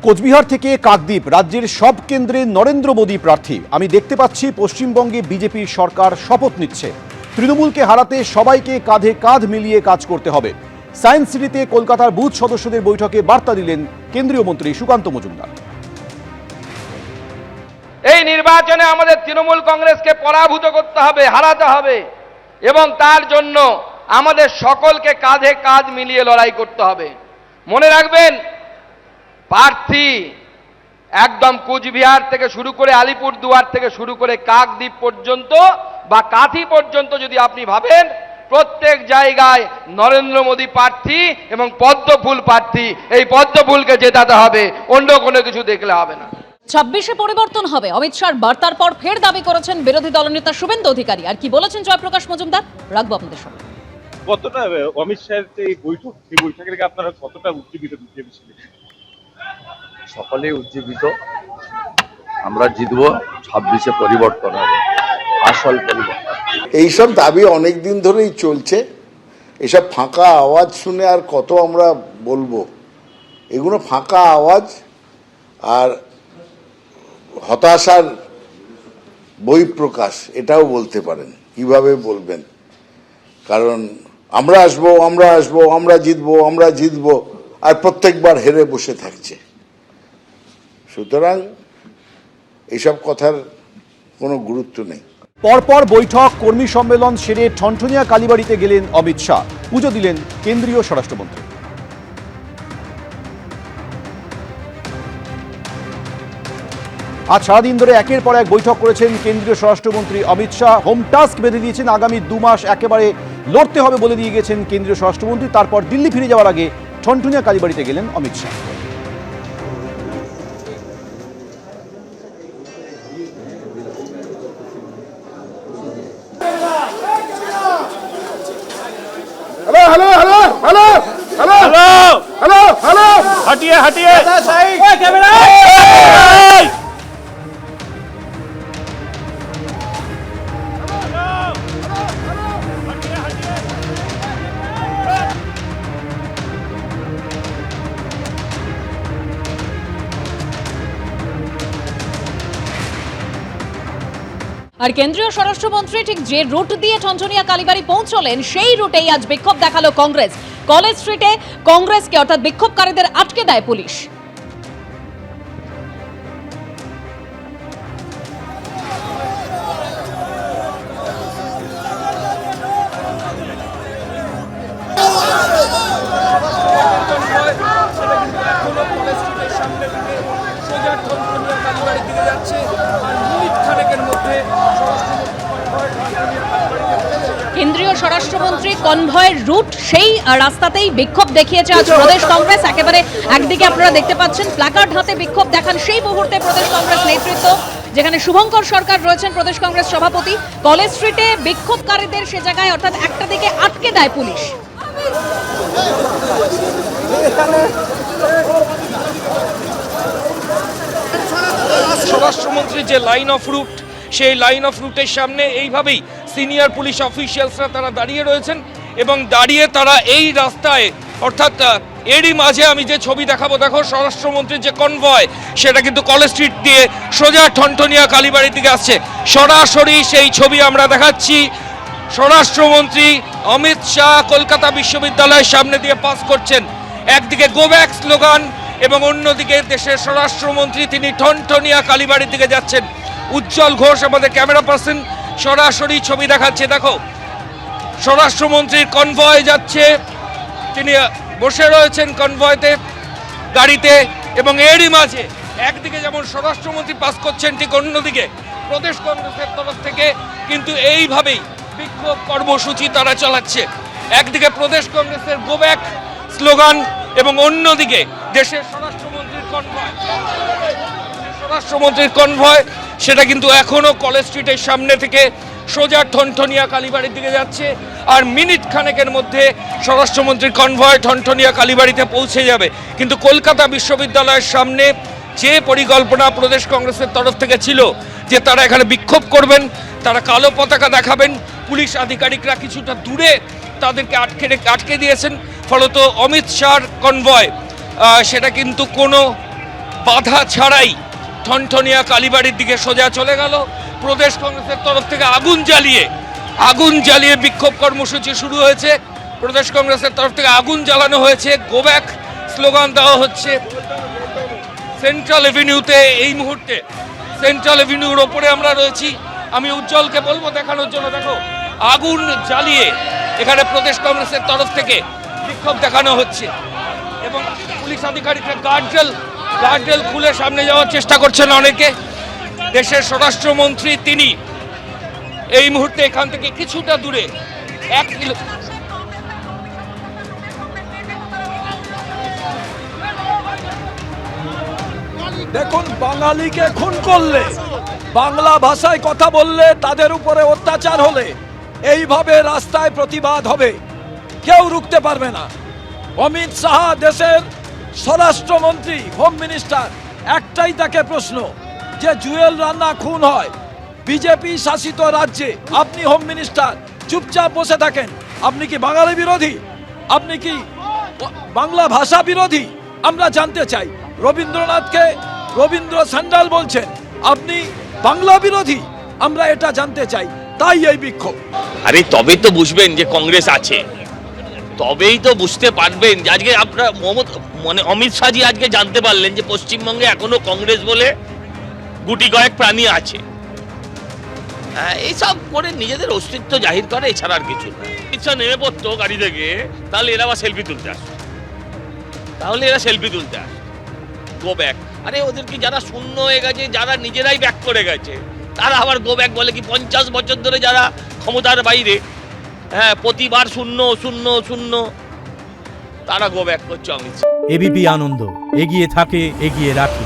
কোচবিহার থেকে কাকদ্বীপ রাজ্যের সব কেন্দ্রে নরেন্দ্র মোদী প্রার্থী। আমি দেখতে পাচ্ছি পশ্চিমবঙ্গে বিজেপির সরকার শপথ নিচ্ছে। তৃণমূলকে হারাতে সবাইকে কাঁধে কাঁধ মিলিয়ে কাজ করতে হবে। সায়েন্স সিটিতে কলকাতার বুথ সদস্যদের বৈঠকে বার্তা দিলেন কেন্দ্রীয় মন্ত্রী সুকান্ত মজুমদার। এই নির্বাচনে আমাদের তৃণমূল কংগ্রেসকে পরাভূত করতে হবে, হারাতে হবে, এবং তার জন্য আমাদের সকলকে কাঁধে কাঁধ মিলিয়ে লড়াই করতে হবে। মনে রাখবেন, প্রার্থী একদম কোচবিহার থেকে শুরু করে আলিপুরদুয়ার থেকে শুরু করে কাকদ্বীপ পর্যন্ত বা কাঁথি পর্যন্ত যদি আপনি ভাবেন, প্রত্যেক জায়গায় নরেন্দ্র মোদী প্রার্থী এবং পদ্মফুল প্রার্থী। এই পদ্মফুলকে জেতাতে হবে, অন্য কোনো কিছু দেখলে হবে না। 26-এ পরিবর্তন হবে, অমিত শাহর বার্তার পর ফের দাবি করেছেন বিরোধী দলনেতা শুভেন্দু অধিকারী। আর কি বলেছেন জয়প্রকাশ মজুমদার, রাখবো আপনাদের সঙ্গে। কতটা অমিত শাহের এই বৈঠক, সেই বৈঠকের আপনারা কতটা উজ্জীবিত? সকলে উজ্জীবিত। আমরা জিতবো, 26-এ পরিবর্তন হবে, আসল পরিবর্তন। এইসব দাবি অনেক দিন ধরেই চলছে। এসব ফাঁকা আওয়াজ শুনে আর কত আমরা বলবো? এগুলো ফাঁকা আওয়াজ আর হতাশার বহিঃপ্রকাশ, এটাও বলতে পারেন। কিভাবে বলবেন? কারণ আমরা আসবো, আমরা জিতবো, আর প্রত্যেকবার হেরে বসে থাকছে। সুতরাং এইসব কথার কোনো গুরুত্ব নেই। পরপর বৈঠক, কর্মী সম্মেলন সেরে ঠনঠনিয়া কালীবাড়িতে গেলেন অমিত শাহ। পুজো দিলেন কেন্দ্রীয় স্বরাষ্ট্রমন্ত্রী। আজ সারাদিন ধরে একের পর এক বৈঠক করেছেন কেন্দ্রীয় স্বরাষ্ট্রমন্ত্রী অমিত শাহ। হোম টাস্ক বেঁধে দিয়েছেন, আগামী 2 মাস একেবারে লড়তে হবে বলে দিয়ে গেছেন কেন্দ্রীয় স্বরাষ্ট্রমন্ত্রী। তারপর দিল্লি ফিরে যাওয়ার আগে ঠনঠনিয়া কালীবাড়িতে গেলেন অমিত শাহ। হাটিয়ে হাটিয়ে আর কেন্দ্রীয় স্বরাষ্ট্রমন্ত্রী ঠিক যে রুট দিয়ে ঠনঠনিয়া কালীবাড়ি পৌঁছলেন, সেই রুটেই আজ বিক্ষোভ দেখালো কংগ্রেস। কলেজ স্ট্রিটে কংগ্রেসকে অর্থাৎ বিক্ষোভকারীদের আটকে দেয় পুলিশ। কেন্দ্রীয় স্বরাষ্ট্রমন্ত্রী কনভয়ের রুট, সেই রাস্তাতেই বিক্ষোভ দেখিয়েছে আজ প্রদেশ কংগ্রেস। একেবারে একদিকে আপনারা দেখতে পাচ্ছেন প্ল্যাকার্ড হাতে বিক্ষোভ দেখান সেই মুহূর্তে প্রদেশ কংগ্রেস নেতৃত্ব, যেখানে শুভঙ্কর সরকার রয়েছেন প্রদেশ কংগ্রেস সভাপতি। কলেজ স্ট্রিটে বিক্ষোভকারীদের সে জায়গায় অর্থাৎ একটা দিকে আটকে দেয় পুলিশ। স্বরাষ্ট্রমন্ত্রী যে লাইন অফ রুট, সেই লাইন অফ রুটের সামনে এইভাবেই সিনিয়র পুলিশ অফিসিয়ালসরা তারা দাঁড়িয়ে রয়েছেন, এবং দাঁড়িয়ে তারা এই রাস্তায় অর্থাৎ এরই মাঝে আমি যে ছবি দেখাবো, দেখো স্বরাষ্ট্রমন্ত্রীর যে কনভয় সেটা কিন্তু কলেজ স্ট্রিট দিয়ে সোজা ঠনঠনিয়া কালীবাড়ির দিকে আসছে। সরাসরি সেই ছবি আমরা দেখাচ্ছি। স্বরাষ্ট্রমন্ত্রী অমিত শাহ কলকাতা বিশ্ববিদ্যালয়ের সামনে দিয়ে পাস করছেন। একদিকে গো ব্যাক স্লোগান এবং অন্যদিকে দেশের স্বরাষ্ট্রমন্ত্রী তিনি ঠনঠনিয়া কালীবাড়ির দিকে যাচ্ছেন। উজ্জ্বল ঘোষ আমাদের ক্যামেরা পার্সন সরাসরি ছবি দেখাচ্ছে। দেখো স্বরাষ্ট্রমন্ত্রীর কনভয় যাচ্ছে, তিনি বসে রয়েছেন কনভয়তে, গাড়িতে, এবং এরই মাঝে একদিকে যেমন স্বরাষ্ট্রমন্ত্রী পাস করছেন, ঠিক অন্যদিকে প্রদেশ কংগ্রেসের তরফ থেকে কিন্তু এইভাবেই বিক্ষোভ কর্মসূচি তারা চালাচ্ছে। একদিকে প্রদেশ কংগ্রেসের গো ব্যাক স্লোগান এবং অন্যদিকে দেশের স্বরাষ্ট্রমন্ত্রীর কনভয় সেটা কিন্তু এখনো কলেজ স্ট্রিটের সামনে থেকে সোজা ঠনঠনিয়া কালীবাড়ির দিকে যাচ্ছে। আর মিনিট খানেকের মধ্যে স্বরাষ্ট্রমন্ত্রীর কনভয় ঠনঠনিয়া কালীবাড়িতে পৌঁছে যাবে। কিন্তু কলকাতা বিশ্ববিদ্যালয়ের সামনে যে পরিকল্পনা প্রদেশ কংগ্রেসের তরফ থেকে ছিল যে তারা এখানে বিক্ষোভ করবেন, তারা কালো পতাকা দেখাবেন, পুলিশ আধিকারিকরা কিছুটা দূরে তাদেরকে আটকে দিয়েছেন। ফলত অমিত শাহর কনভয় সেটা কিন্তু কোনো বাধা ছাড়াই ঠনঠনিয়া কালীবাড়ির দিকে সোজা চলে গেল। প্রদেশ কংগ্রেসের তরফ থেকে আগুন জ্বালিয়ে বিক্ষোভ কর্মসূচি শুরু হয়েছে। প্রদেশ কংগ্রেসের তরফ থেকে আগুন জ্বালানো হয়েছে, গো ব্যাক স্লোগান দেওয়া হচ্ছে। সেন্ট্রাল এভিনিউতে এই মুহূর্তে সেন্ট্রাল এভিনিউর ওপরে আমরা রয়েছি। আমি উজ্জ্বলকে বলবো দেখানোর জন্য, দেখো আগুন জ্বালিয়ে এখানে প্রদেশ কংগ্রেসের তরফ থেকে বিক্ষোভ দেখানো হচ্ছে এবং পুলিশ আধিকারিকরা গার্ডরেল খুলে সামনে যাওয়ার চেষ্টা করছেন অনেকে। দেশের স্বরাষ্ট্রমন্ত্রী তিনি এই মুহূর্তে এখান থেকে কিছুটা দূরে 1 কিলো দেখুন, বাঙালিকে খুন করলে, বাংলা ভাষায় কথা বললে, তাদের উপরে অত্যাচার হলে এইভাবে রাস্তায় প্রতিবাদ হবে, কেউ রুখতে পারবে না। অমিত শাহ দেশের স্বরাষ্ট্রমন্ত্রী, হোম মিনিস্টার, একটাই তাকে প্রশ্ন যে জুয়েল রানা খুন হয় বিজেপি শাসিত রাজ্যে, আপনি হোম মিনিস্টার চুপচাপ বসে থাকেন। আপনি কি বাঙালি বিরোধী? আপনি কি বাংলা ভাষা বিরোধী? আমরা জানতে চাই। রবীন্দ্রনাথকে রবীন্দ্র স্যান্ডাল বলছেন, আপনি বাংলা বিরোধী? আমরা এটা জানতে চাই, তাই এই বিক্ষোভ। আরে তবেই তো বুঝবেন যে কংগ্রেস আছে, তবেই তো বুঝতে পারবেন যে আজকে আপনার অমিত শাহজি আজকে জানতে পারলেন যে পশ্চিমবঙ্গে এখনো কংগ্রেস বলে গুটি কয়েক প্রাণী আছে। এইসব করে নিজেদের অস্তিত্ব জাহির করে, এছাড়া আর কিছু না। ইচ্ছা নেমে পড়তো গাড়ি থেকে, তাহলে এরা আবার সেলফি তুলতে আসতো, গো ব্যাক। আরে ওদেরকে যারা শূন্য হয়ে গেছে, যারা নিজেরাই ব্যাক করে গেছে, তারা আবার গো ব্যাক বলে কি? 50 বছর ধরে যারা ক্ষমতার বাইরে, প্রতিবার শূন্য, তারা গো ব্যাক করছে অমিত শাহ। এবিপি আনন্দ, এগিয়ে থাকে, এগিয়ে রাখে।